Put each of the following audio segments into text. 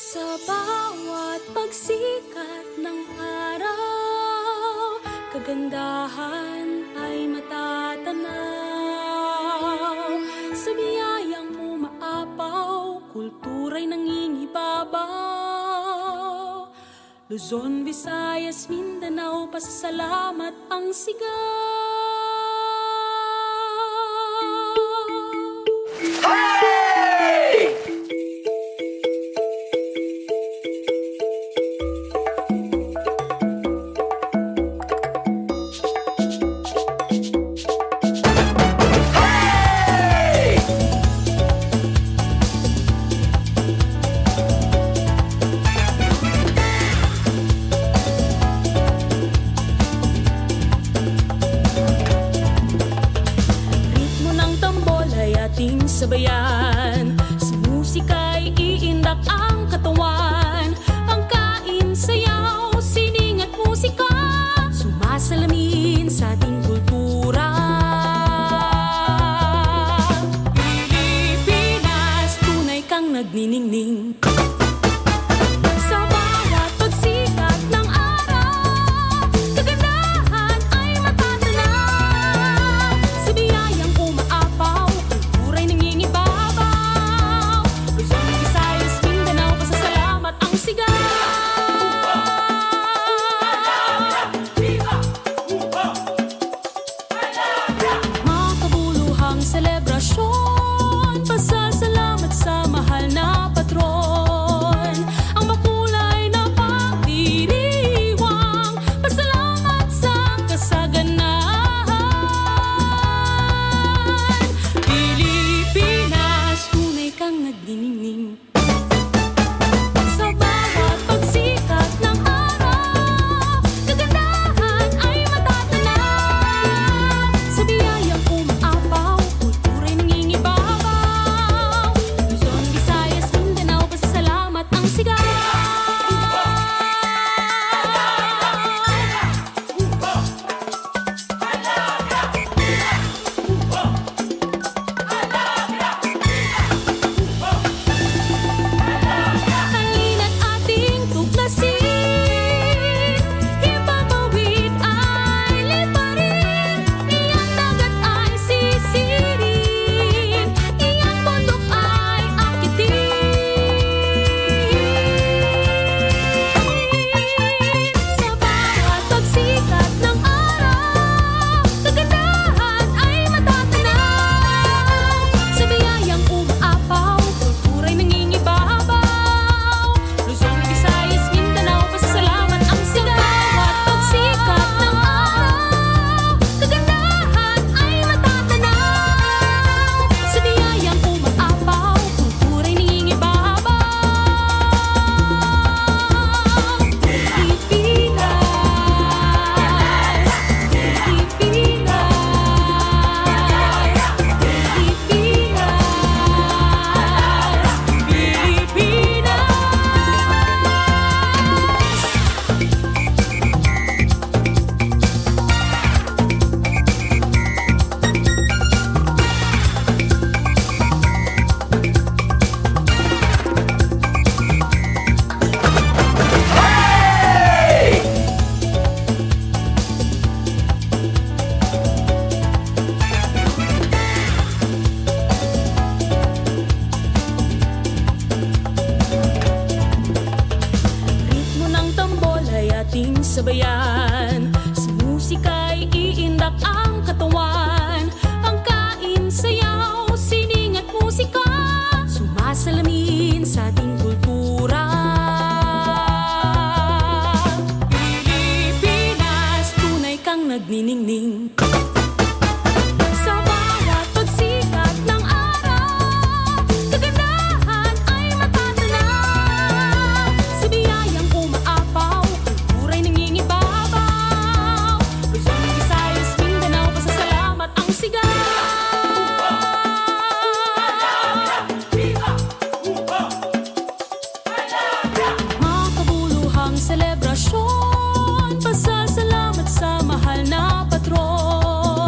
Sa bawat pagsikat ng araw, kagandahan ay matatanaw. Sa biyayang umaapaw, kultura'y nangingibabaw. Luzon, Visayas, Mindanao, pasasalamat ang sigaw. Sabayan, sa musika'y iindak ang katawan. Pangkain, sayaw, sining at musika, sumasalamin sa ating kultura. Pilipinas, tunay kang nagniningning. Sa bawat pagsikat ng araw, kagandahan ay matatanaw. Sa biyayang umaapaw, kultura'y nangingibabaw. Luzon, Visayas, Mindanao, pasasalamat ang sigaw. Makabuluhang selebrasyon, pasasalamat sa mahal na patron. Ang makulay na pagdiriwang, pasalamat sa kasaganahan. Pilipinas, tunay kang nagniningning. Sa bawat pagsikat ng araw, kagandahan ay matatanaw. Sa biyayang umaapaw, kultura'y nangingibabaw. Luzon, Visayas, Mindanao, pasasalamat ang sigaw. Halina't ating tuklasin, himpapawid ay liparin, iyang dagat ay sisirin, iyang bundok ay akitin. Sa bawat pagsikat ng araw, kagandahan ay matatanaw. Sa biyayang umaapaw, kultura'y nangingibabaw. Luzon, Visayas, Mindanao, pasasalamat ang sigaw. Bawat pagsikat ng araw, kagandahan ay matatanaw. Sa biyayang umaapaw, kultura'y nangingibabaw. Pilipinas, Pilipinas, ritmo ng tambol ay ating sabayan. Sa musika'y iindak ang katawan. Pangkain, sayaw, sining at musika, sumasalamin sa ating kultura. Pilipinas, tunay kang nagniningning. Sa bawat pagsikat ng araw, kagandahan ay matatanaw. Sa biyayang umaapaw, kultura'y nangingibabaw. Luzon, Visayas, Mindanao, pasasalamat ang sigaw. Makabuluhang selebrasyon, pasasalamat sa mahal na patron.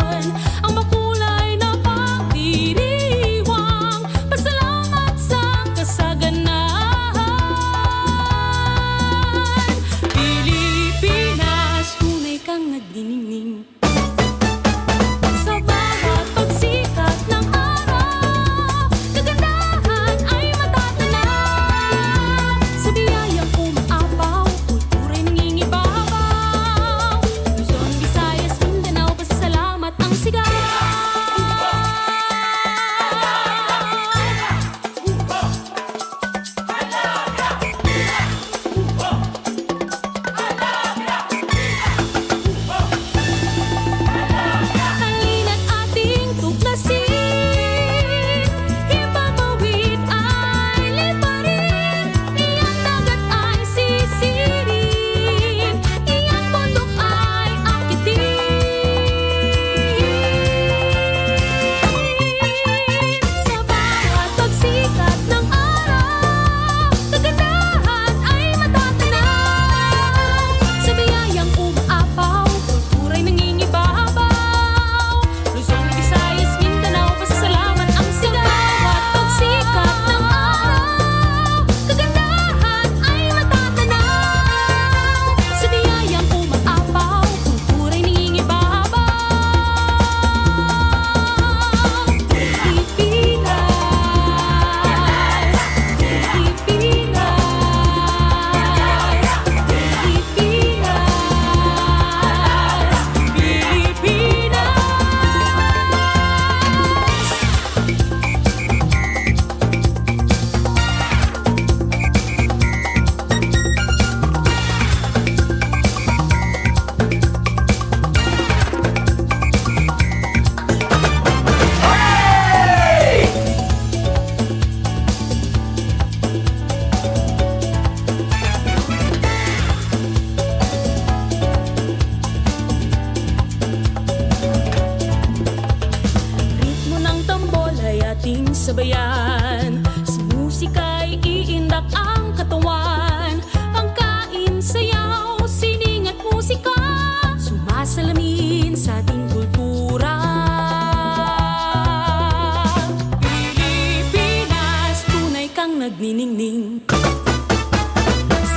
nagniningning.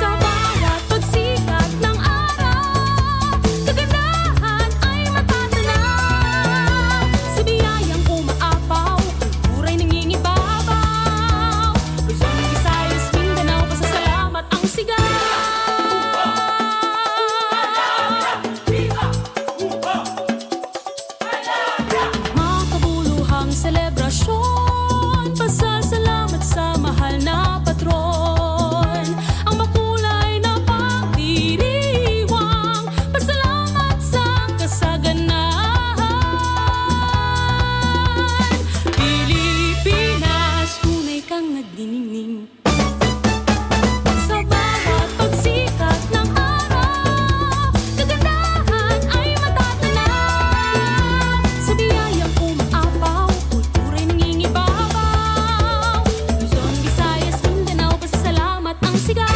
Sa bawat pagsikat ng araw, kagandahan ay matatanaw. Sa biyayang umaapaw, kultura'y nangingibabaw. Luzon, Visayas, Mindanao, pasasalamat ang sigaw. Makabuluhang selebrasyon, pasasalamat sa mahal na patron. Ang makulay na pagdiriwang, pasalamat sa kasaganahan. Pilipinas, tunay kang nagniningning. Sa bawat pagsikat ng araw, kagandahan ay matatanaw. Sa biyayang umaapaw, kultura'y nangingibabaw. Luzon, Visayas, Mindanao, pasasalamat ang sigaw.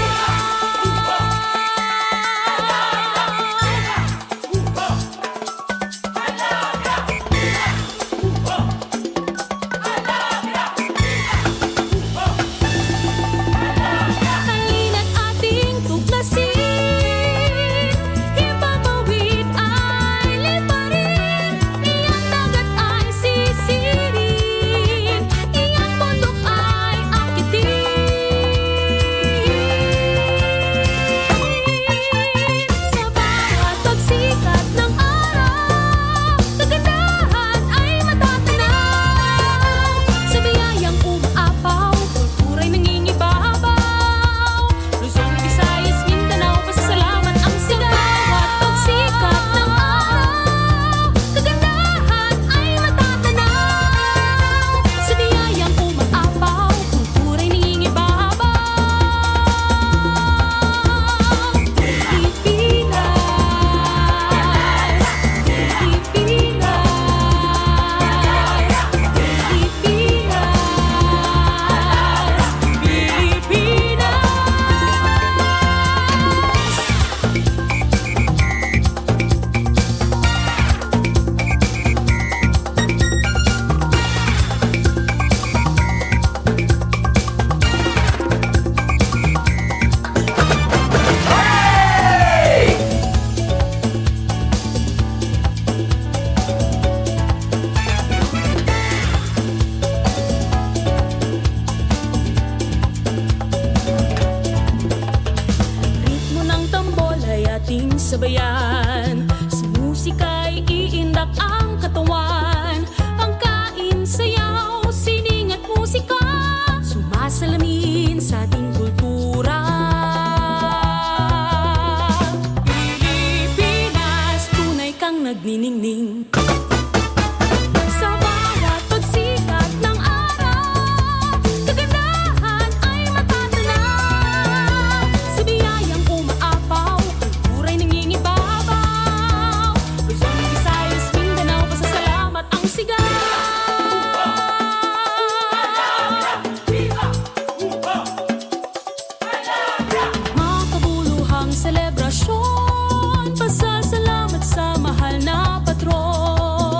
Halina't ating tuklasin, himpapawid ay liparin. Iyang dagat ay sisirin, iyang bundok ay akitin. Sa bawat pagsikat ng araw, kagandahan ay matatanaw. Sa biyayang umaapaw, kultura'y nangingibabaw. Luzon, Visayas, Mindanao, pasasalamat ang sigaw. Bawat pagsikat ng araw, kagandahan ay matatanaw. Sa biyayang umaapaw, kultura'y nangingibabaw. Pilipinas, Pilipinas, Pilipinas. Ritmo ng tambol ay ating sabayan. Sa musika'y iindak ang katawan. Pangkain, sayaw, sining at musika, sumasalamin sa ating kultura. Pilipinas, tunay kang nagniningning. Sa bawat pagsikat ng araw, kagandahan ay matatanaw. Sa biyayang umaapaw, kultura'y nangingibabaw. Luzon, Visayas, Mindanao, pasasalamat ang sigaw. Makabuluhang selebrasyon, pasasalamat sa mahal na patron.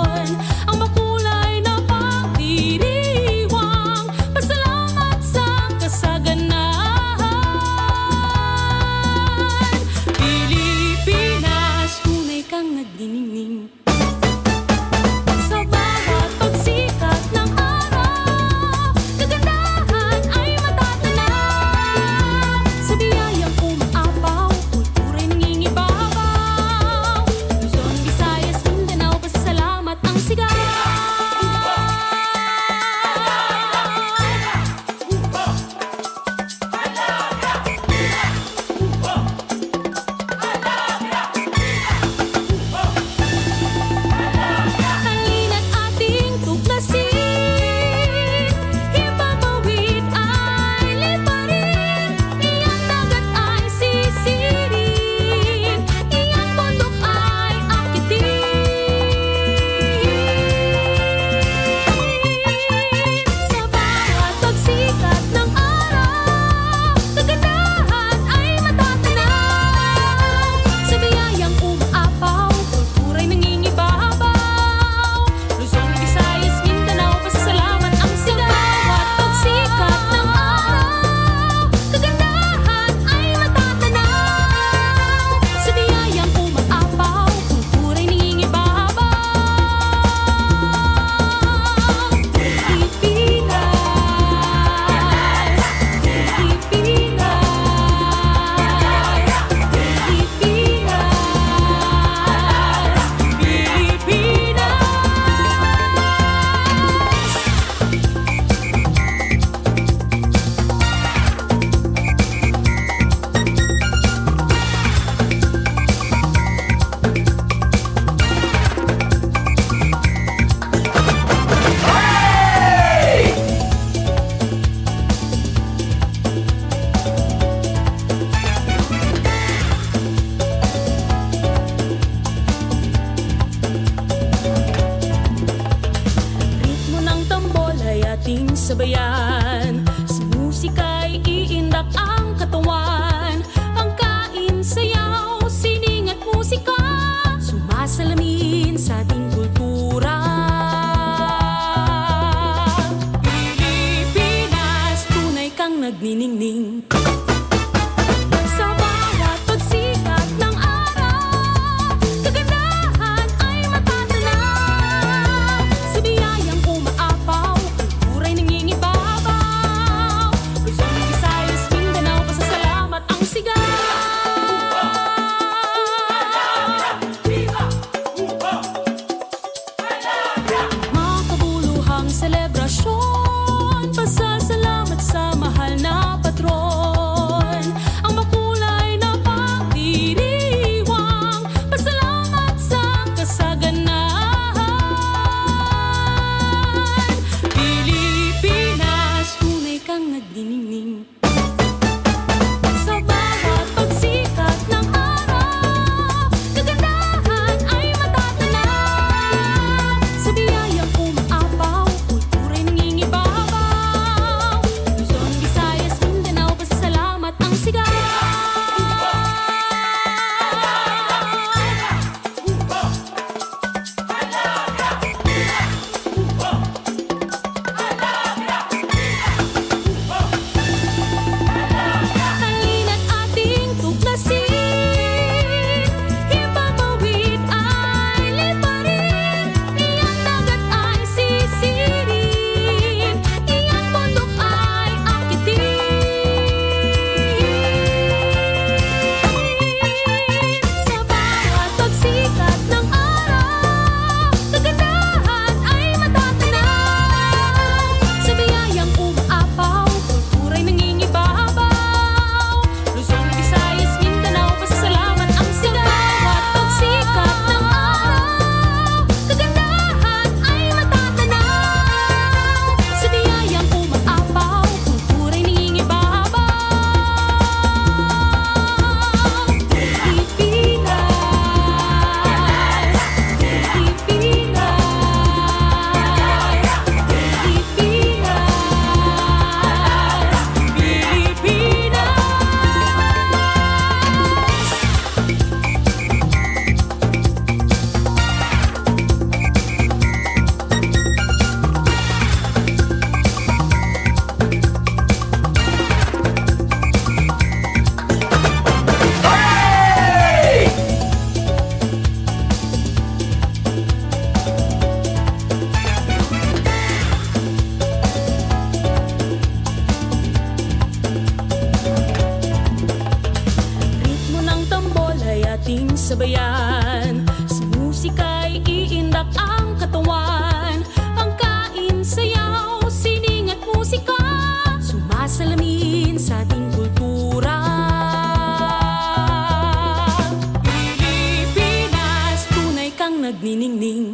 naniningning